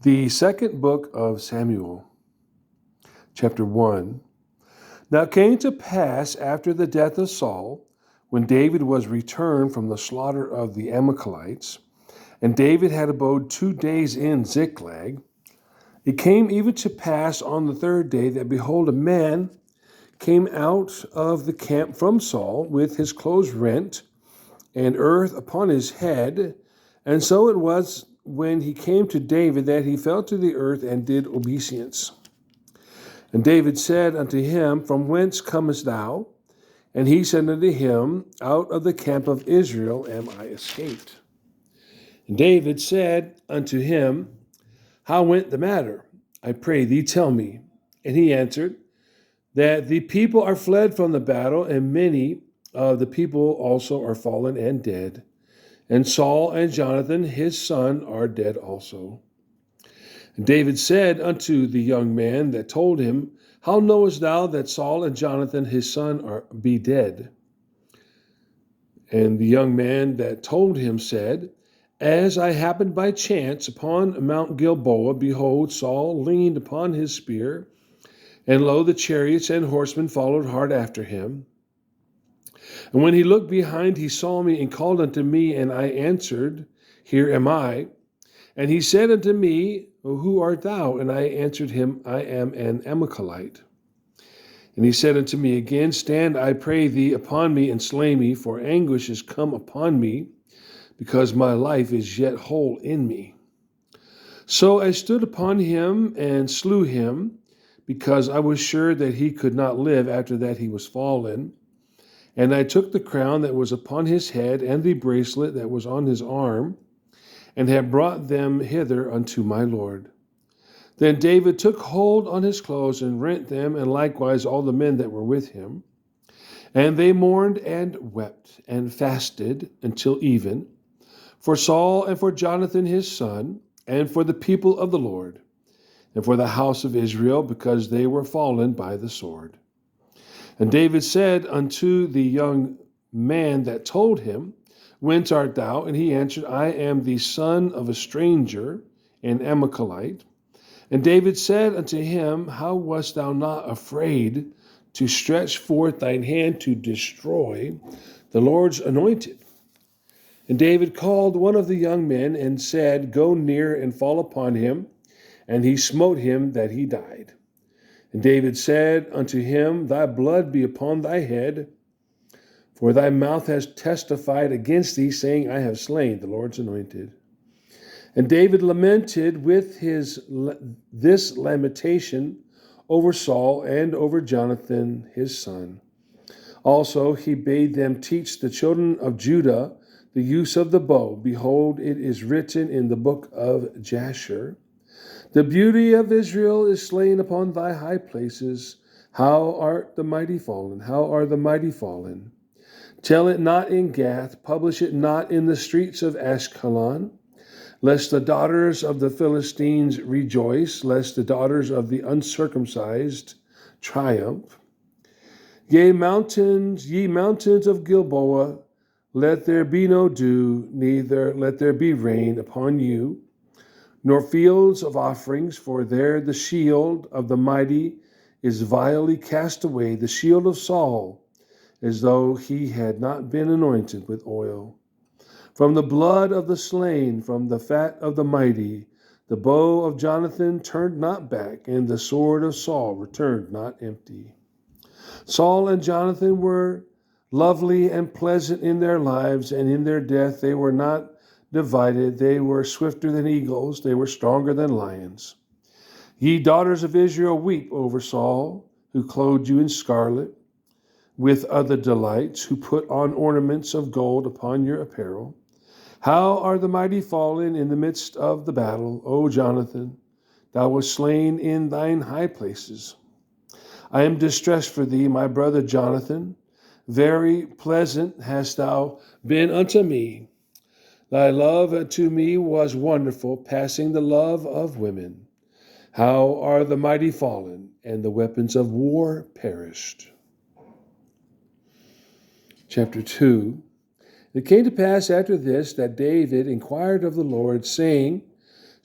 The second book of Samuel, chapter 1. Now it came to pass after the death of Saul, when David was returned from the slaughter of the Amalekites, and David had abode 2 days in Ziklag, it came even to pass on the third day that, behold, a man came out of the camp from Saul with his clothes rent and earth upon his head. And so it was when he came to David that he fell to the earth and did obeisance. And David said unto him, From whence comest thou? And he said unto him, Out of the camp of Israel am I escaped. And David said unto him, How went the matter? I pray thee, tell me. And he answered, That the people are fled from the battle, and many of the people also are fallen and dead. And Saul and Jonathan his son are dead also. And David said unto the young man that told him, How knowest thou that Saul and Jonathan his son be dead? And the young man that told him said, As I happened by chance upon Mount Gilboa, behold, Saul leaned upon his spear, and lo, the chariots and horsemen followed hard after him. And when he looked behind, he saw me and called unto me, and I answered, Here am I. And he said unto me, Who art thou? And I answered him, I am an Amalekite. And he said unto me again, Stand, I pray thee, upon me, and slay me, for anguish is come upon me, because my life is yet whole in me. So I stood upon him and slew him, because I was sure that he could not live after that he was fallen. And I took the crown that was upon his head, and the bracelet that was on his arm, and have brought them hither unto my Lord. Then David took hold on his clothes and rent them, and likewise all the men that were with him. And they mourned and wept and fasted until even, for Saul and for Jonathan his son, and for the people of the Lord, and for the house of Israel, because they were fallen by the sword. And David said unto the young man that told him, Whence art thou? And he answered, I am the son of a stranger, an Amalekite. And David said unto him, How wast thou not afraid to stretch forth thine hand to destroy the Lord's anointed? And David called one of the young men and said, Go near and fall upon him. And he smote him that he died. And David said unto him, Thy blood be upon thy head, for thy mouth has testified against thee, saying, I have slain the Lord's anointed. And David lamented with this lamentation over Saul and over Jonathan his son. Also he bade them teach the children of Judah the use of the bow. Behold, it is written in the book of Jasher, The beauty of Israel is slain upon thy high places. How art the mighty fallen? How are the mighty fallen? Tell it not in Gath, publish it not in the streets of Ashkelon, lest the daughters of the Philistines rejoice, lest the daughters of the uncircumcised triumph. Ye mountains of Gilboa, let there be no dew, neither let there be rain upon you, nor fields of offerings, for there the shield of the mighty is vilely cast away, the shield of Saul, as though he had not been anointed with oil. From the blood of the slain, from the fat of the mighty, the bow of Jonathan turned not back, and the sword of Saul returned not empty. Saul and Jonathan were lovely and pleasant in their lives, and in their death they were not divided. They were swifter than eagles, they were stronger than lions. Ye daughters of Israel, weep over Saul, who clothed you in scarlet, with other delights, who put on ornaments of gold upon your apparel. How are the mighty fallen in the midst of the battle? O Jonathan, thou wast slain in thine high places. I am distressed for thee, my brother Jonathan. Very pleasant hast thou been unto me. Thy love to me was wonderful, passing the love of women. How are the mighty fallen, and the weapons of war perished? Chapter 2. It came to pass after this that David inquired of the Lord, saying,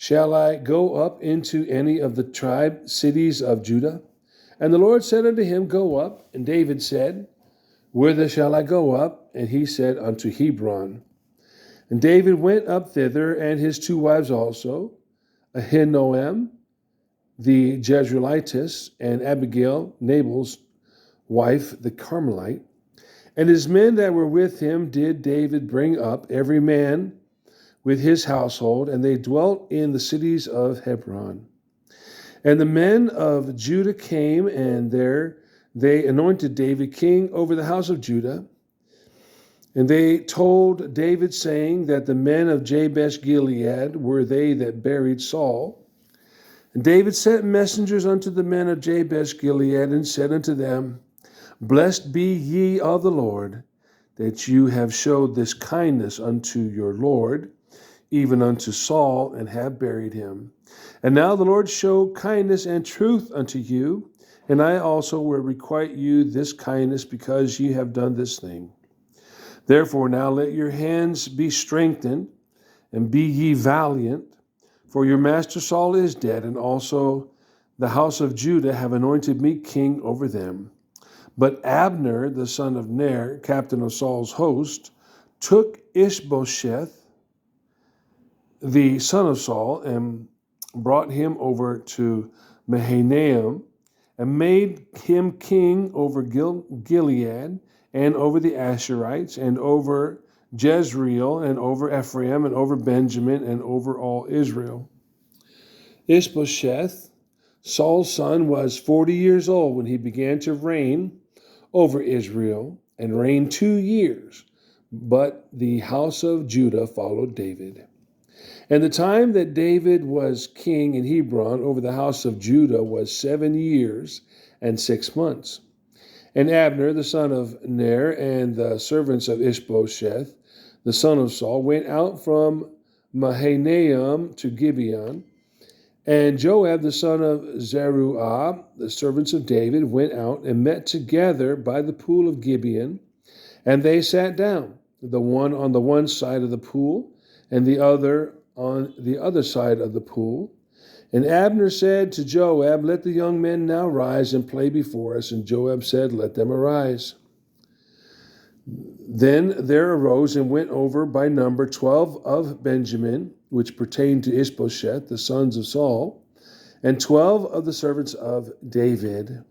Shall I go up into any of the cities of Judah? And the Lord said unto him, Go up. And David said, Whither shall I go up? And he said, Unto Hebron. And David went up thither, and his two wives also, Ahinoam the Jezreelitess, and Abigail, Nabal's wife, the Carmelite. And his men that were with him did David bring up, every man with his household, and they dwelt in the cities of Hebron. And the men of Judah came, and there they anointed David king over the house of Judah. And they told David, saying that the men of Jabesh Gilead were they that buried Saul. And David sent messengers unto the men of Jabesh Gilead, and said unto them, Blessed be ye of the Lord, that you have showed this kindness unto your Lord, even unto Saul, and have buried him. And now the Lord show kindness and truth unto you, and I also will requite you this kindness, because ye have done this thing. Therefore now let your hands be strengthened, and be ye valiant, for your master Saul is dead, and also the house of Judah have anointed me king over them. But Abner, the son of Ner, captain of Saul's host, took Ishbosheth, the son of Saul, and brought him over to Mahanaim, and made him king over Gilead, and over the Asherites, and over Jezreel, and over Ephraim, and over Benjamin, and over all Israel. Ishbosheth, Saul's son, was 40 years old when he began to reign over Israel, and reigned 2 years. But the house of Judah followed David. And the time that David was king in Hebron over the house of Judah was 7 years and 6 months. And Abner, the son of Ner, and the servants of Ishbosheth, the son of Saul, went out from Mahanaim to Gibeon. And Joab, the son of Zeruiah, the servants of David, went out and met together by the pool of Gibeon. And they sat down, the one on the one side of the pool, and the other on the other side of the pool. And Abner said to Joab, Let the young men now rise and play before us. And Joab said, Let them arise. Then there arose and went over by number 12 of Benjamin, which pertained to Ishbosheth, the sons of Saul, and 12 of the servants of David.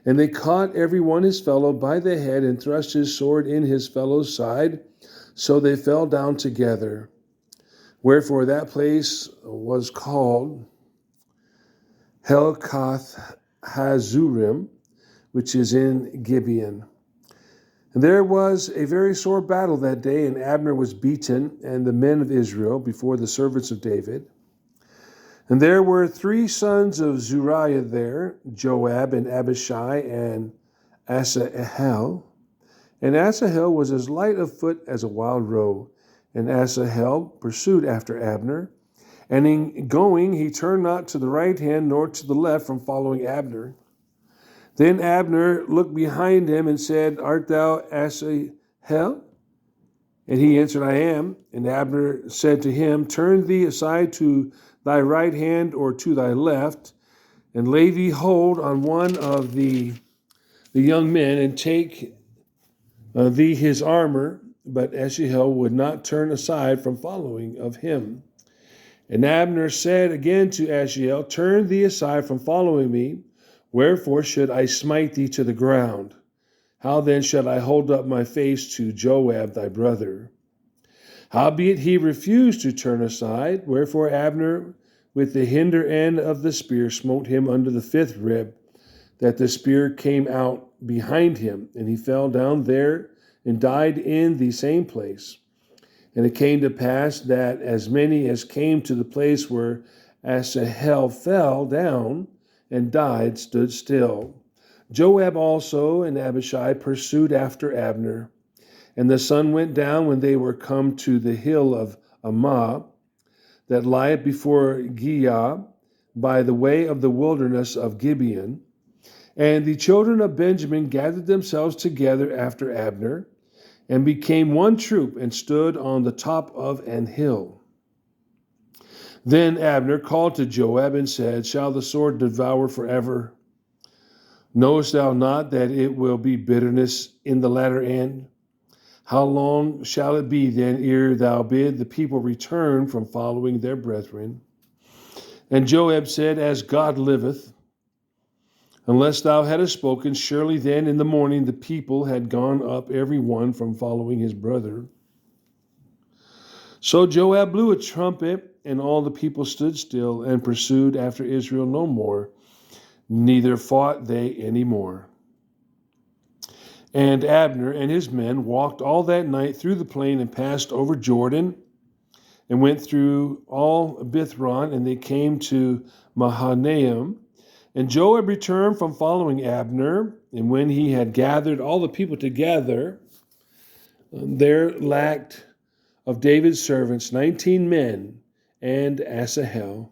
And they caught every one his fellow by the head, and thrust his sword in his fellow's side, so they fell down together. Wherefore that place was called Helkath Hazurim, which is in Gibeon. And there was a very sore battle that day, and Abner was beaten, and the men of Israel, before the servants of David. And there were 3 sons of Zeruiah there, Joab and Abishai and Asahel. And Asahel was as light of foot as a wild roe. And Asahel pursued after Abner. And in going, he turned not to the right hand nor to the left from following Abner. Then Abner looked behind him and said, Art thou Asahel? And he answered, I am. And Abner said to him, Turn thee aside to thy right hand or to thy left, and lay thee hold on one of the young men, and take thee his armor. But Asahel would not turn aside from following of him. And Abner said again to Asahel, Turn thee aside from following me. Wherefore should I smite thee to the ground? How then should I hold up my face to Joab thy brother? Howbeit he refused to turn aside, wherefore Abner with the hinder end of the spear smote him under the 5th rib, that the spear came out behind him, and he fell down there and died in the same place. And it came to pass that as many as came to the place where Asahel fell down and died stood still. Joab also and Abishai pursued after Abner. And the sun went down when they were come to the hill of Ammah, that lieth before Giah, by the way of the wilderness of Gibeon. And the children of Benjamin gathered themselves together after Abner, and became one troop, and stood on the top of an hill. Then Abner called to Joab and said, Shall the sword devour forever? Knowest thou not that it will be bitterness in the latter end? How long shall it be then ere thou bid the people return from following their brethren? And Joab said, As God liveth, unless thou hadst spoken, surely then in the morning the people had gone up every one from following his brother. So Joab blew a trumpet, and all the people stood still and pursued after Israel no more, neither fought they any more. And Abner and his men walked all that night through the plain and passed over Jordan and went through all Bithron, and they came to Mahanaim. And Joab returned from following Abner, and when he had gathered all the people together, there lacked of David's servants 19 men and Asahel.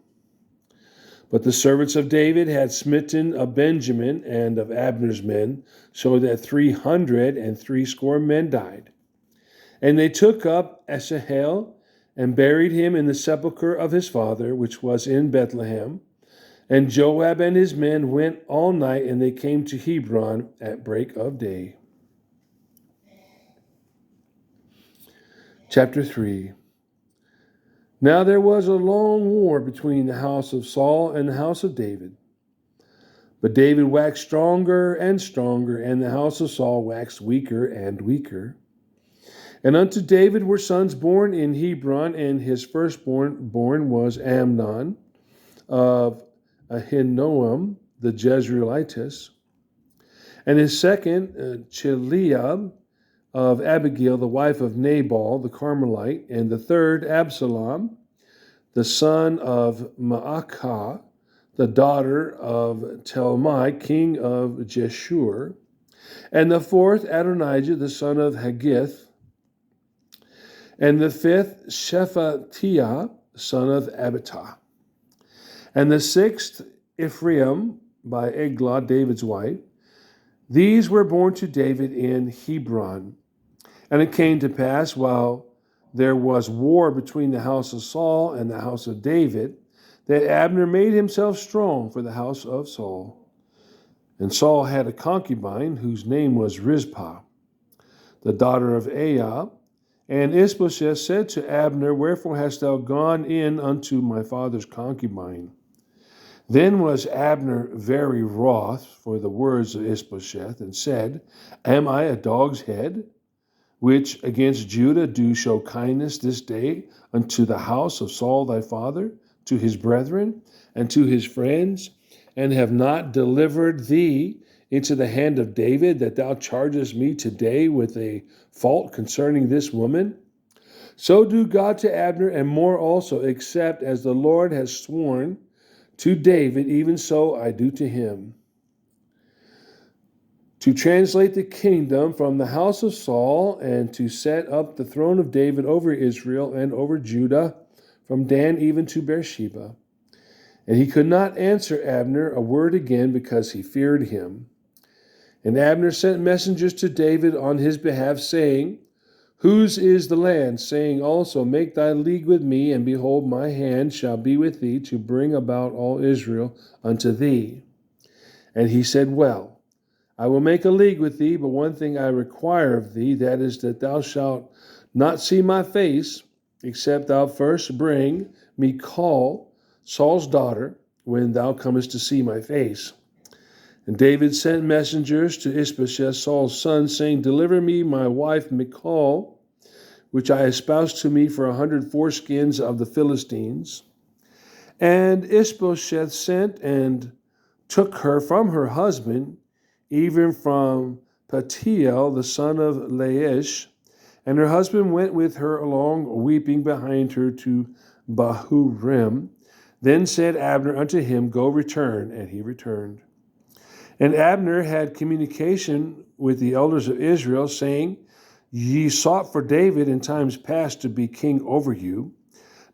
But the servants of David had smitten of Benjamin and of Abner's men, so that 360 men died. And they took up Asahel and buried him in the sepulchre of his father, which was in Bethlehem. And Joab and his men went all night, and they came to Hebron at break of day. Chapter 3. Now there was a long war between the house of Saul and the house of David. But David waxed stronger and stronger, and the house of Saul waxed weaker and weaker. And unto David were sons born in Hebron, and his firstborn was Amnon of Ahinoam the Jezreelitess, and his second Chileab of Abigail, the wife of Nabal the Carmelite, and the third Absalom, the son of Maacah, the daughter of Talmai, king of Jeshur, and the fourth Adonijah, the son of Haggith, and the fifth Shephatiah, son of Abitah, and the sixth Ephraim by Eglah, David's wife. These were born to David in Hebron. And it came to pass, while there was war between the house of Saul and the house of David, that Abner made himself strong for the house of Saul. And Saul had a concubine whose name was Rizpah, the daughter of Aiah. And Ishbosheth said to Abner, Wherefore hast thou gone in unto my father's concubine? Then was Abner very wroth for the words of Ishbosheth, and said, Am I a dog's head, which against Judah do show kindness this day unto the house of Saul thy father, to his brethren, and to his friends, and have not delivered thee into the hand of David, that thou chargest me today with a fault concerning this woman? So do God to Abner, and more also, except as the Lord has sworn to David, even so I do to him. To translate the kingdom from the house of Saul, and to set up the throne of David over Israel and over Judah, from Dan even to Beersheba. And he could not answer Abner a word again, because he feared him. And Abner sent messengers to David on his behalf, saying, Whose is the land? Saying also, Make thy league with me, and behold, my hand shall be with thee, to bring about all Israel unto thee. And he said, Well, I will make a league with thee, but one thing I require of thee, that is, that thou shalt not see my face, except thou first bring me Michal, Saul's daughter, when thou comest to see my face. And David sent messengers to Ishbosheth, Saul's son, saying, Deliver me my wife Michal, which I espoused to me for 100 foreskins of the Philistines. And Ishbosheth sent and took her from her husband, even from Patiel, the son of Laish. And her husband went with her along, weeping behind her to Bahurim. Then said Abner unto him, Go return. And he returned. And Abner had communication with the elders of Israel, saying, Ye sought for David in times past to be king over you.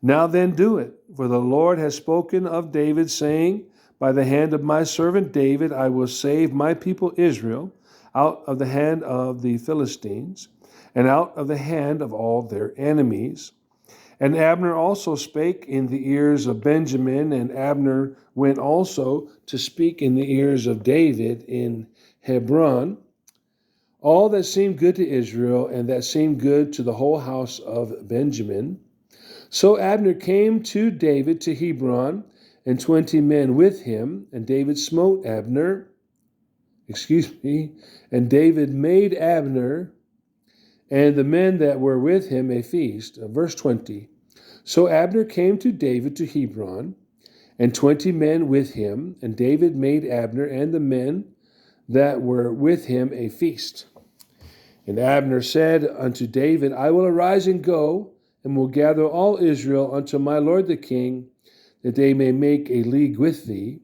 Now then do it, for the Lord has spoken of David, saying, By the hand of my servant David I will save my people Israel out of the hand of the Philistines, and out of the hand of all their enemies. And Abner also spake in the ears of Benjamin, and Abner went also to speak in the ears of David in Hebron, all that seemed good to Israel, and that seemed good to the whole house of Benjamin. So Abner came to David to Hebron, and 20 men with him, and David smote Abner, and David made Abner and the men that were with him a feast. Verse 20. So Abner came to David to Hebron, and 20 men with him, and David made Abner and the men that were with him a feast. And Abner said unto David, I will arise and go, and will gather all Israel unto my lord the king, that they may make a league with thee,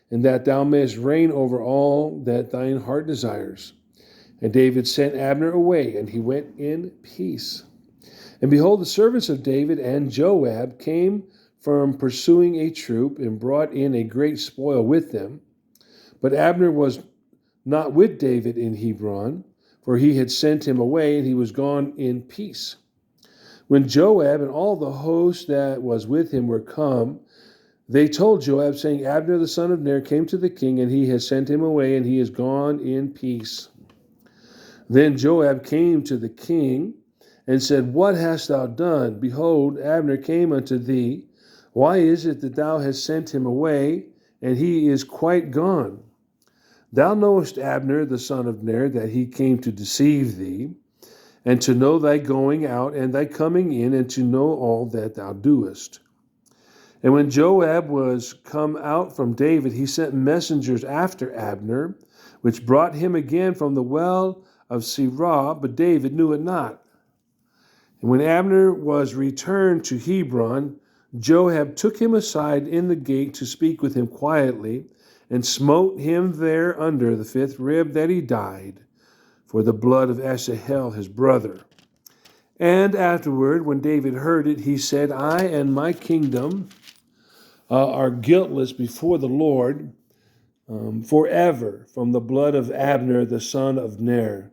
and that thou mayest reign over all that thine heart desires. And David sent Abner away, and he went in peace. And behold, the servants of David and Joab came from pursuing a troop, and brought in a great spoil with them. But Abner was not with David in Hebron, for he had sent him away, and he was gone in peace. When Joab and all the host that was with him were come, they told Joab, saying, Abner the son of Ner came to the king, and he has sent him away, and he is gone in peace. Then Joab came to the king, and said, What hast thou done? Behold, Abner came unto thee. Why is it that thou hast sent him away, and he is quite gone? Thou knowest Abner the son of Ner, that he came to deceive thee, and to know thy going out and thy coming in, and to know all that thou doest. And when Joab was come out from David, he sent messengers after Abner, which brought him again from the well of Sirah, but David knew it not. And when Abner was returned to Hebron, Joab took him aside in the gate to speak with him quietly, and smote him there under the 5th rib, that he died, for the blood of Asahel his brother. And afterward, when David heard it, he said, I and my kingdom are guiltless before the Lord forever from the blood of Abner the son of Ner.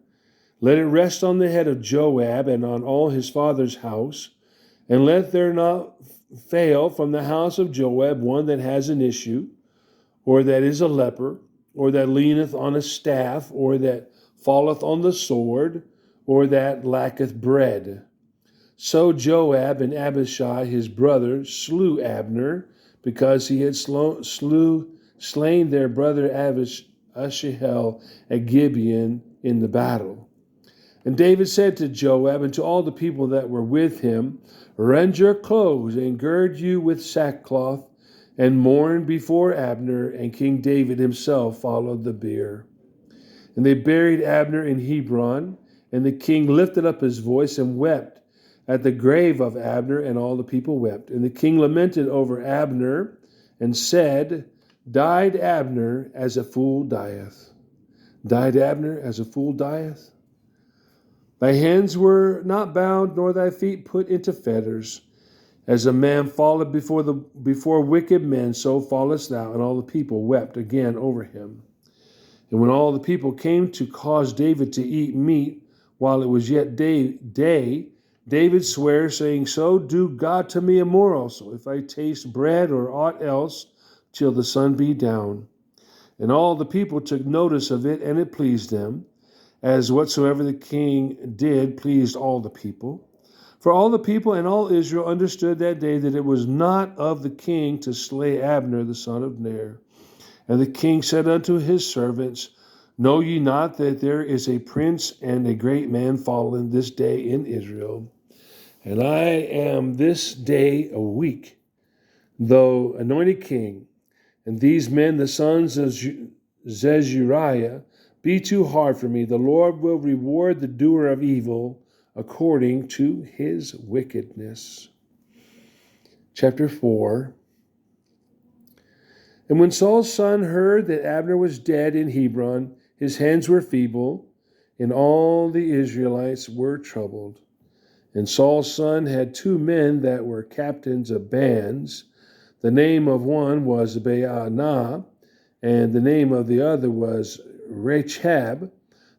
Let it rest on the head of Joab and on all his father's house, and let there not fail from the house of Joab one that has an issue, or that is a leper, or that leaneth on a staff, or that falleth on the sword, or that lacketh bread. So Joab and Abishai his brother slew Abner, because he had slain their brother Asahel at Gibeon in the battle. And David said to Joab and to all the people that were with him, Rend your clothes, and gird you with sackcloth, and mourn before Abner. And King David himself followed the bier. And they buried Abner in Hebron, and the king lifted up his voice and wept at the grave of Abner, and all the people wept. And the king lamented over Abner, and said, Died Abner as a fool dieth. Died Abner as a fool dieth? Thy hands were not bound, nor thy feet put into fetters. As a man falleth before wicked men, so fallest thou. And all the people wept again over him. And when all the people came to cause David to eat meat, while it was yet day, David sware, saying, So do God to me and more also, if I taste bread or aught else, till the sun be down. And all the people took notice of it, and it pleased them, as whatsoever the king did pleased all the people. For all the people and all Israel understood that day that it was not of the king to slay Abner the son of Ner. And the king said unto his servants, Know ye not that there is a prince and a great man fallen this day in Israel? And I am this day a weak, though anointed king. And these men, the sons of Zechariah, be too hard for me. The Lord will reward the doer of evil according to his wickedness. Chapter 4. And when Saul's son heard that Abner was dead in Hebron, his hands were feeble, and all the Israelites were troubled. And Saul's son had 2 men that were captains of bands. The name of one was Baanah, and the name of the other was Rechab,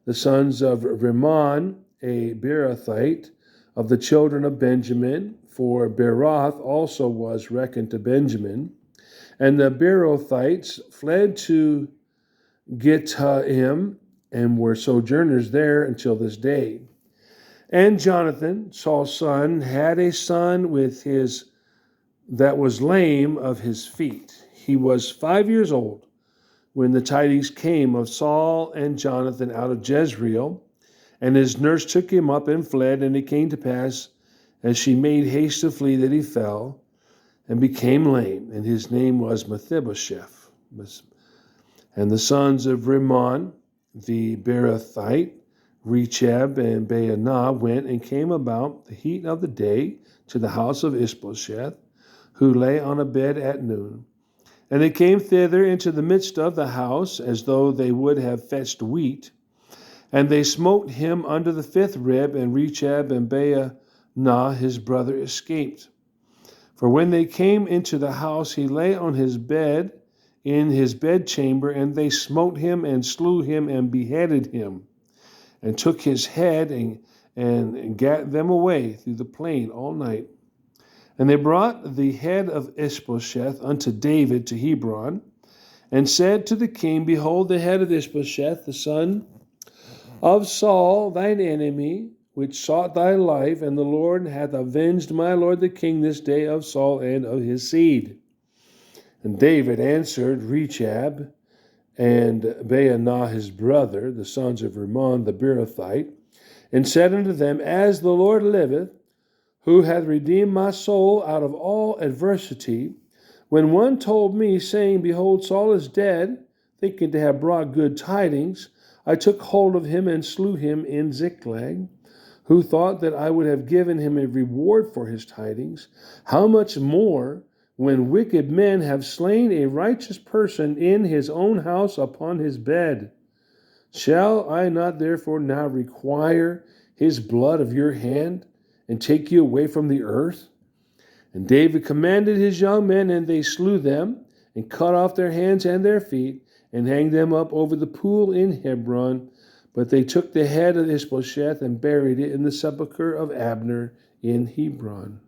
the sons of Rimmon, a Beerothite, of the children of Benjamin, for Beroth also was reckoned to Benjamin. And the Beerothites fled to Gittaim and were sojourners there until this day. And Jonathan, Saul's son, had a son with his that was lame of his feet. He was 5 years old when the tidings came of Saul and Jonathan out of Jezreel, and his nurse took him up and fled, and it came to pass, as she made haste to flee, that he fell and became lame, and his name was Mephibosheth. And the sons of Rimmon, the Beerothite, Rechab and Baanah, went and came about the heat of the day to the house of Ishbosheth, who lay on a bed at noon. And they came thither into the midst of the house, as though they would have fetched wheat. And they smote him under the fifth rib, and Rechab and Baanah his brother escaped. For when they came into the house, he lay on his bed in his bedchamber, and they smote him and slew him and beheaded him, and took his head and gat them away through the plain all night. And they brought the head of Ishbosheth unto David to Hebron, and said to the king, Behold, the head of Ishbosheth, the son of Saul, thine enemy, which sought thy life, and the Lord hath avenged my lord the king this day of Saul and of his seed. And David answered Rechab and Baanah his brother, the sons of Rimmon the Beerothite, and said unto them, As the Lord liveth, who hath redeemed my soul out of all adversity, when one told me, saying, Behold, Saul is dead, thinking to have brought good tidings, I took hold of him and slew him in Ziklag, who thought that I would have given him a reward for his tidings. How much more, when wicked men have slain a righteous person in his own house upon his bed? Shall I not therefore now require his blood of your hand, and take you away from the earth? And David commanded his young men, and they slew them, and cut off their hands and their feet, and hanged them up over the pool in Hebron. But they took the head of Ishbosheth and buried it in the sepulchre of Abner in Hebron.